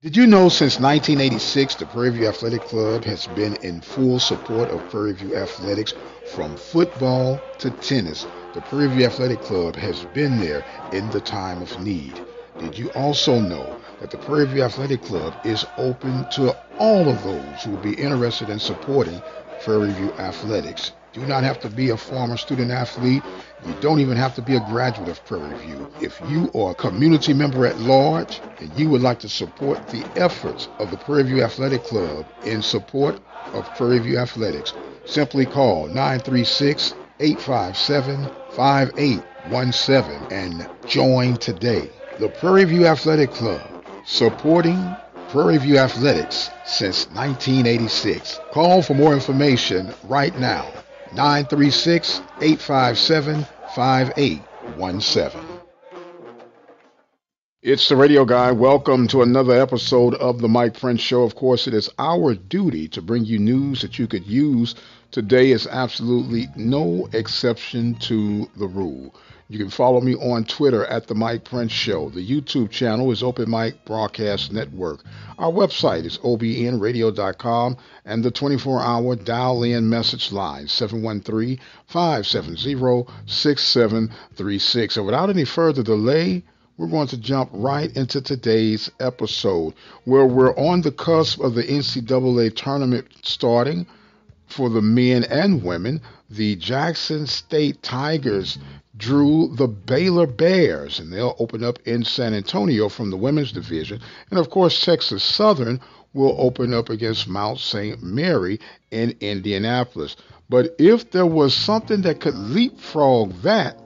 Did you know since 1986 the Prairie View Athletic Club has been in full support of Prairie View athletics from football to tennis? The Prairie View Athletic Club has been there in the time of need. Did you also know that the Prairie View Athletic Club is open to all of those who would be interested in supporting Prairie View athletics? Do not have to be a former student athlete. You don't even have to be a graduate of Prairie View. If you are a community member at large and you would like to support the efforts of the Prairie View Athletic Club in support of Prairie View athletics, simply call 936-857-5817 and join today. The Prairie View Athletic Club, supporting Prairie View athletics since 1986. Call for more information right now. 936-857-5817. It's the radio guy. Welcome to another episode of the Mike Prince Show. Of course, it is our duty to bring you news that you could use. Today is absolutely no exception to the rule. You can follow me on Twitter at The Mike Prince Show. The YouTube channel is Open Mic Broadcast Network. Our website is obnradio.com and the 24-hour dial-in message line, 713-570-6736. And without any further delay, we're going to jump right into today's episode, where we're on the cusp of the NCAA tournament starting for the men and women. The Jackson State Tigers drew the Baylor Bears, and they'll open up in San Antonio from the women's division. And of course, Texas Southern will open up against Mount St. Mary in Indianapolis. But if there was something that could leapfrog that,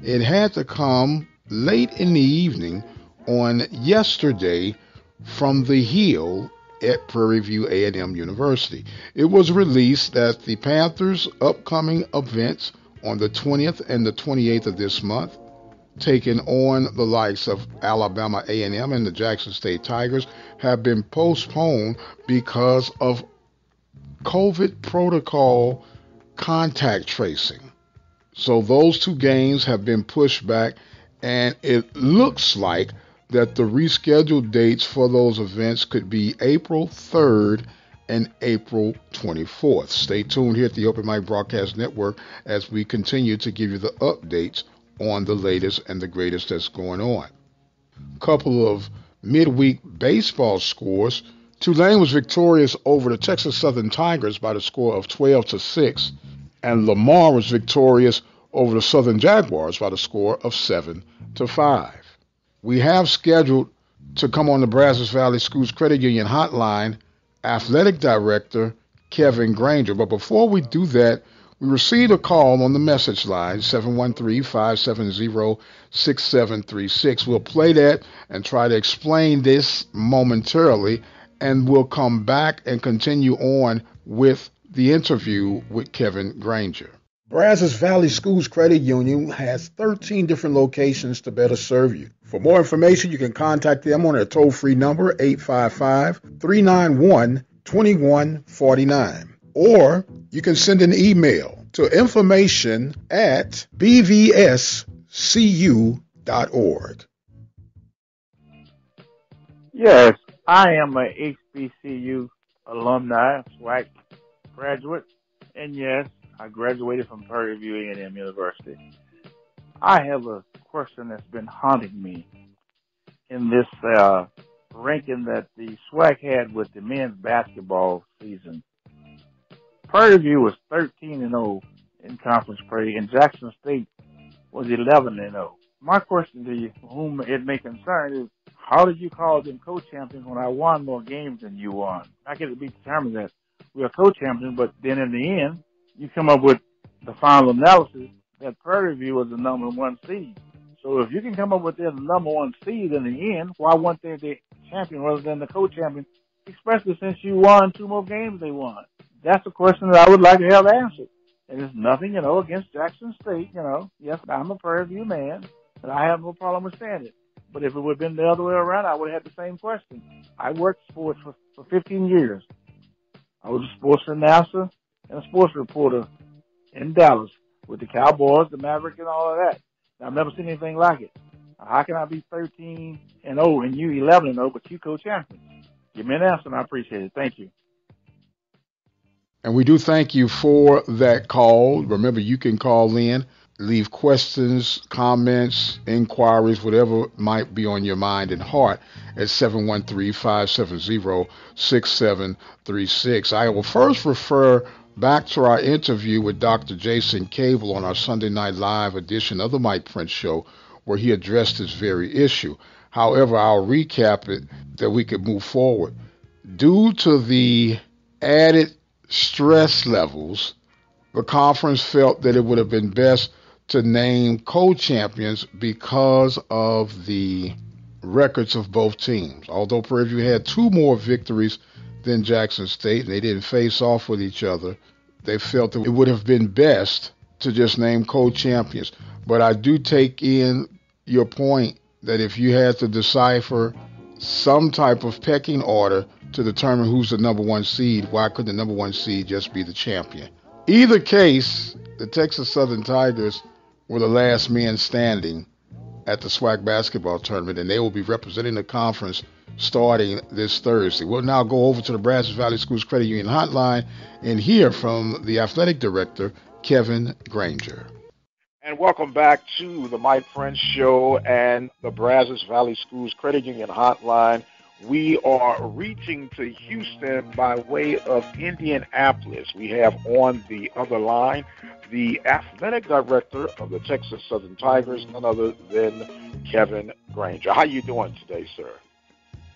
it had to come late in the evening on yesterday from the Hill at Prairie View A&M University. It was released that the Panthers' upcoming events on the 20th and the 28th of this month, taking on the likes of Alabama A&M and the Jackson State Tigers, have been postponed because of COVID protocol contact tracing. So those two games have been pushed back, and it looks like that the rescheduled dates for those events could be April 3rd and April 24th. Stay tuned here at the Open Mic Broadcast Network as we continue to give you the updates on the latest and the greatest that's going on. A couple of midweek baseball scores. Tulane was victorious over the Texas Southern Tigers by the score of 12-6, and Lamar was victorious over the Southern Jaguars by the score of 7-5. We have scheduled to come on the Brazos Valley Schools Credit Union hotline Athletic Director Kevin Granger. But before we do that, we received a call on the message line, 713-570-6736. We'll play that and try to explain this momentarily, and we'll come back and continue on with the interview with Kevin Granger. Brazos Valley Schools Credit Union has 13 different locations to better serve you. For more information, you can contact them on their toll-free number, 855-391-2149. Or you can send an email to information@bvscu.org. Yes, I am a HBCU alumni, SWAC graduate, and yes, I graduated from Prairie View A&M University. I have a question that's been haunting me in this ranking that the SWAC had with the men's basketball season. Prairie View was 13-0 in conference play, and Jackson State was 11-0. My question to you, whom it may concern, is how did you call them co-champions when I won more games than you won? How could it be determined that we are co-champions, but then in the end, you come up with the final analysis that Prairie View was the number one seed. So if you can come up with the number one seed in the end, why weren't they the champion rather than the co-champion, especially since you won two more games they won? That's a question that I would like to have answered. And it's nothing, against Jackson State, Yes, I'm a Prairie View man, and I have no problem with saying it. But if it would have been the other way around, I would have had the same question. I worked sports for 15 years. I was a sports announcer and a sports reporter in Dallas with the Cowboys, the Mavericks, and all of that. I've never seen anything like it. How can I be 13-0 and you 11-0, but you co-champion? Give me an answer, and I appreciate it. Thank you. And we do thank you for that call. Remember, you can call in, leave questions, comments, inquiries, whatever might be on your mind and heart at 713-570-6736. I will first refer back to our interview with Dr. Jason Cable on our Sunday Night Live edition of the Mike Prince Show, where he addressed this very issue. However, I'll recap it that we could move forward. Due to the added stress levels, the conference felt that it would have been best to name co-champions because of the records of both teams. Although Prairie View had two more victories than Jackson State and they didn't face off with each other, they felt that it would have been best to just name co-champions. But I do take in your point that if you had to decipher some type of pecking order to determine who's the number one seed, why couldn't the number one seed just be the champion? Either case, the Texas Southern Tigers were the last men standing at the SWAC basketball tournament, and they will be representing the conference starting this Thursday. We'll now go over to the Brazos Valley Schools Credit Union hotline and hear from the athletic director, Kevin Granger. And welcome back to the Mike Prince Show and the Brazos Valley Schools Credit Union hotline. We are reaching to Houston by way of Indianapolis. We have on the other line the athletic director of the Texas Southern Tigers, none other than Kevin Granger. How you doing today, sir?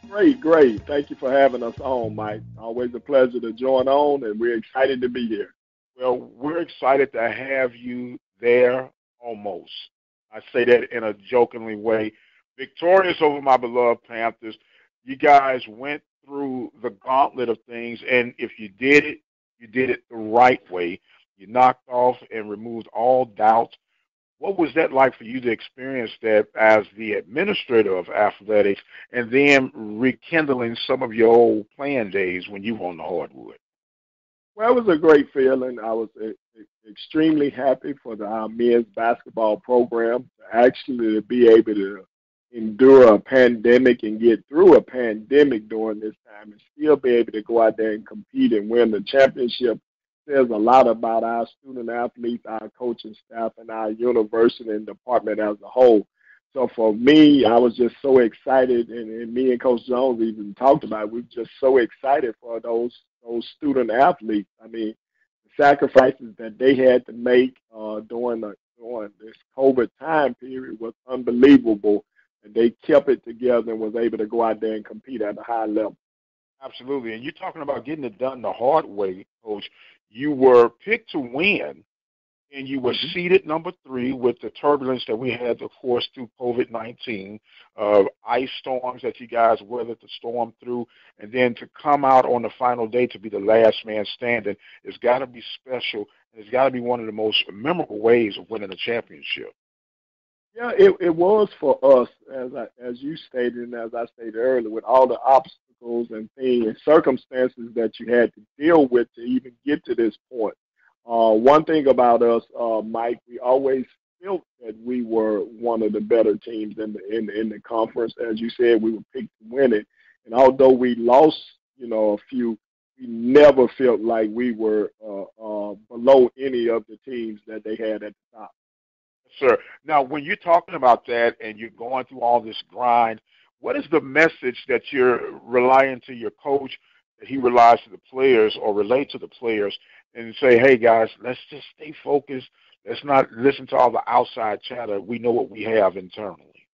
Great. Thank you for having us on, Mike. Always a pleasure to join on, and we're excited to be here. Well, we're excited to have you there almost. I say that in a jokingly way. Victorious over my beloved Panthers. You guys went through the gauntlet of things, and if you did it the right way. You knocked off and removed all doubt. What was that like for you to experience that as the administrator of athletics and then rekindling some of your old playing days when you were on the hardwood? Well, it was a great feeling. I was extremely happy for our men's basketball program to actually be able to endure a pandemic and get through a pandemic during this time and still be able to go out there and compete and win the championship. Says a lot about our student athletes, our coaching staff, and our university and department as a whole. So for me, I was just so excited, and me and Coach Jones even talked about it. We were just so excited for those student athletes. I mean, the sacrifices that they had to make during this COVID time period was unbelievable, and they kept it together and was able to go out there and compete at a high level. Absolutely. And you're talking about getting it done the hard way, Coach. You were picked to win, and you were seeded number 3 with the turbulence that we had, of course, through COVID-19, ice storms that you guys weathered the storm through, and then to come out on the final day to be the last man standing, it's got to be special, and it's got to be one of the most memorable ways of winning a championship. Yeah, it was for us, as you stated and as I stated earlier, with all the obstacles and things and circumstances that you had to deal with to even get to this point. One thing about us, Mike, we always felt that we were one of the better teams in the conference. As you said, we were picked to win it, and although we lost, a few, we never felt like we were below any of the teams that they had at the top. Sir. Now, when you're talking about that and you're going through all this grind, what is the message that you're relying to your coach, that he relies to the players or relate to the players and say, hey, guys, let's just stay focused. Let's not listen to all the outside chatter. We know what we have internally.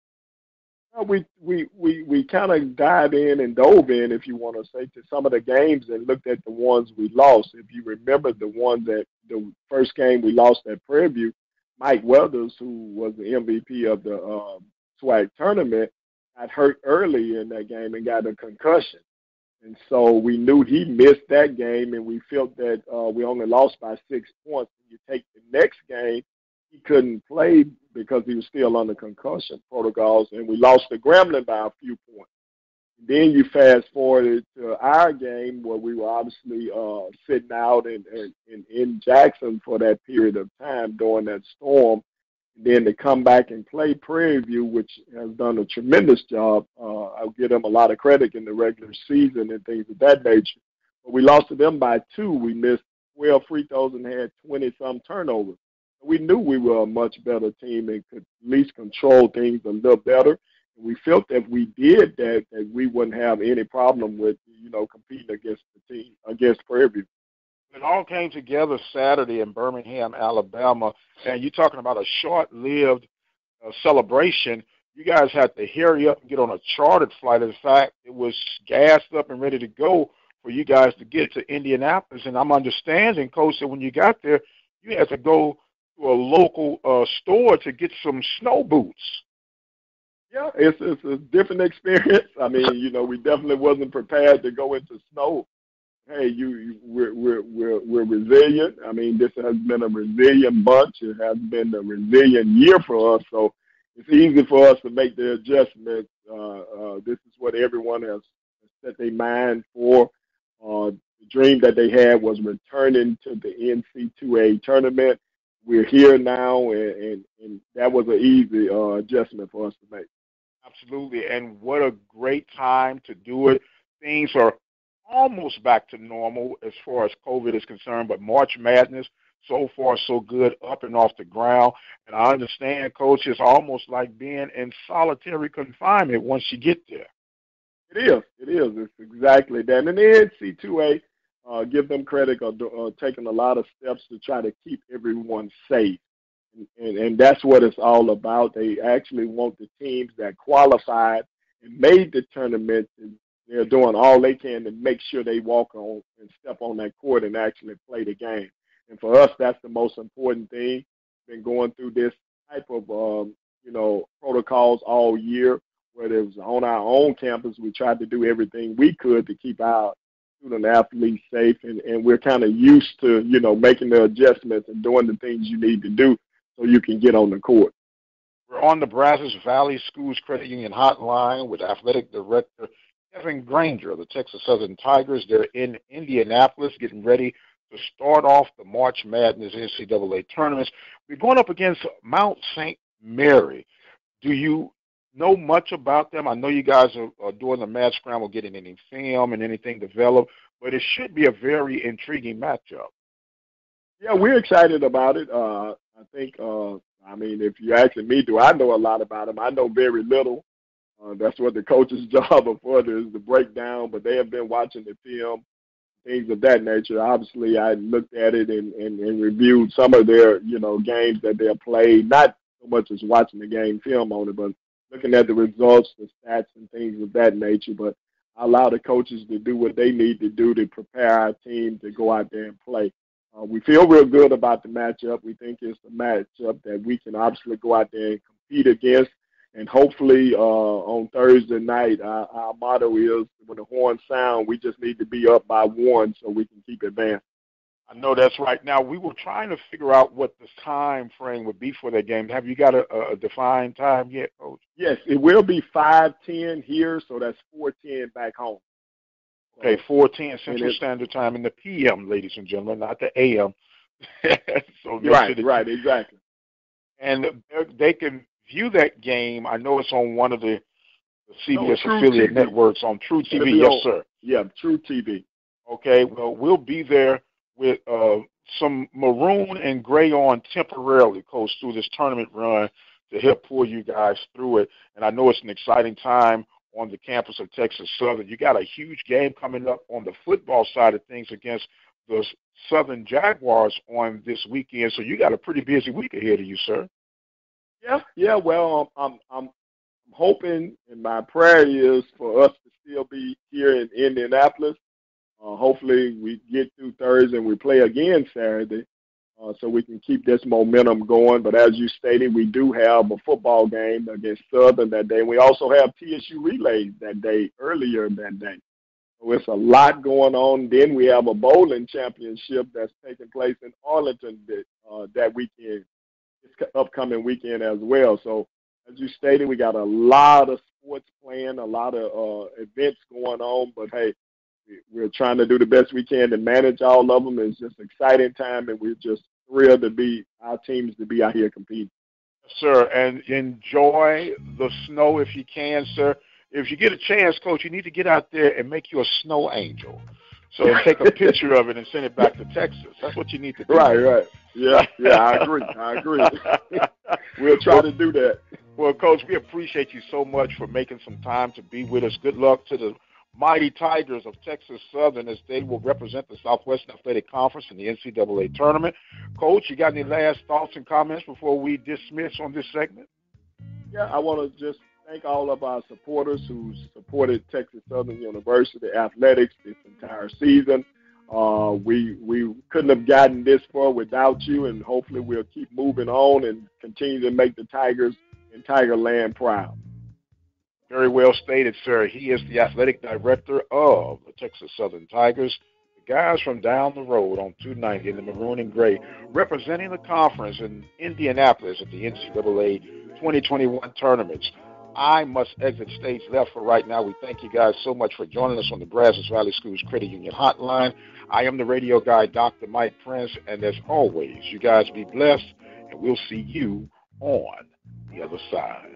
Well, we kind of dived in and dove in, if you want to say, to some of the games and looked at the ones we lost. If you remember the first game we lost at Prairie View, Mike Weathers, who was the MVP of the SWAC tournament, got hurt early in that game and got a concussion. And so we knew he missed that game, and we felt that we only lost by 6 points. You take the next game, he couldn't play because he was still under concussion protocols, and we lost to Grambling by a few points. Then you fast forward to our game where we were obviously sitting out in Jackson for that period of time during that storm. And then to come back and play Prairie View, which has done a tremendous job. I'll give them a lot of credit in the regular season and things of that nature. But we lost to them by 2. We missed 12 free throws and had 20-some turnovers. We knew we were a much better team and could at least control things a little better. And we felt that if we did that, that we wouldn't have any problem with, competing against the team, against Prairie View. It all came together Saturday in Birmingham, Alabama, and you're talking about a short-lived celebration. You guys had to hurry up and get on a chartered flight. In fact, it was gassed up and ready to go for you guys to get to Indianapolis. And I'm understanding, Coach, that when you got there, you had to go to a local store to get some snow boots. Yeah, it's a different experience. I mean, we definitely wasn't prepared to go into snow. Hey, we're resilient. I mean, this has been a resilient bunch. It has been a resilient year for us. So it's easy for us to make the adjustment. This is what everyone has set their mind for. The dream that they had was returning to the NC2A tournament. We're here now, and that was an easy adjustment for us to make. Absolutely, and what a great time to do it. Things are almost back to normal as far as COVID is concerned, but March Madness, so far so good, up and off the ground. And I understand, Coach, it's almost like being in solitary confinement once you get there. It is. It's exactly that. And the NC2A, give them credit, are taking a lot of steps to try to keep everyone safe. And that's what it's all about. They actually want the teams that qualified and made the tournament. They're doing all they can to make sure they walk on and step on that court and actually play the game. And for us, that's the most important thing. Been going through this type of, protocols all year, whether it was on our own campus. We tried to do everything we could to keep our student athletes safe. And we're kind of used to, making the adjustments and doing the things you need to do so you can get on the court. We're on the Brazos Valley Schools Credit Union hotline with Athletic Director Kevin Granger of the Texas Southern Tigers. They're in Indianapolis getting ready to start off the March Madness NCAA tournaments. We're going up against Mount St. Mary. Do you know much about them? I know you guys are doing the Mad Scramble, getting any film and anything developed, but it should be a very intriguing matchup. Yeah, we're excited about it. I think, if you asking me, do I know a lot about them? I know very little. That's what the coach's job before is to break down, but they have been watching the film, things of that nature. Obviously, I looked at it and reviewed some of their, games that they have played, not so much as watching the game film on it, but looking at the results, the stats, and things of that nature. But I allow the coaches to do what they need to do to prepare our team to go out there and play. We feel real good about the matchup. We think it's a matchup that we can obviously go out there and compete against. And hopefully on Thursday night, our motto is, when the horn sound, we just need to be up by 1 so we can keep advancing. I know that's right. Now, we were trying to figure out what the time frame would be for that game. Have you got a defined time yet, Coach? Yes, it will be 5:10 here, so that's 4:10 back home. Okay, 4:10 Central Standard Time in the PM, ladies and gentlemen, not the AM. So right, exactly. And they can view that game. I know it's on one of the CBS affiliate networks on True TV. Yes, sir. Yeah, True TV. Okay, well, we'll be there with some maroon and gray on temporarily, Coach, through this tournament run to help pull you guys through it. And I know it's an exciting time on the campus of Texas Southern. You got a huge game coming up on the football side of things against the Southern Jaguars on this weekend. So you got a pretty busy week ahead of you, sir. Yeah. Well, I'm hoping, and my prayer is for us to still be here in Indianapolis. Hopefully we get through Thursday and we play again Saturday, so we can keep this momentum going. But as you stated, we do have a football game against Southern that day. And we also have TSU relays that day, earlier that day. So it's a lot going on. Then we have a bowling championship that's taking place in Arlington that weekend, this upcoming weekend as well. So as you stated, we got a lot of sports playing, a lot of events going on. But, hey, we're trying to do the best we can to manage all of them. It's just an exciting time, and we're just thrilled to be our teams to be out here competing. Sir, and enjoy the snow if you can, sir. If you get a chance, Coach, you need to get out there and make you a snow angel. So take a picture of it and send it back to Texas. That's what you need to do. Right. Yeah, I agree. We'll try to do that. Well, Coach, we appreciate you so much for making some time to be with us. Good luck to the Mighty Tigers of Texas Southern as they will represent the Southwestern Athletic Conference in the NCAA tournament. Coach, you got any last thoughts and comments before we dismiss on this segment? Yeah, I want to just thank all of our supporters who supported Texas Southern University athletics this entire season. We couldn't have gotten this far without you, and hopefully we'll keep moving on and continue to make the Tigers and Tigerland proud. Very well stated, sir. He is the athletic director of the Texas Southern Tigers. The guys from down the road on 290 in the maroon and gray, representing the conference in Indianapolis at the NCAA 2021 tournaments. I must exit stage left for right now. We thank you guys so much for joining us on the Brazos Valley Schools Credit Union Hotline. I am the radio guy, Dr. Mike Prince, and as always, you guys be blessed, and we'll see you on the other side.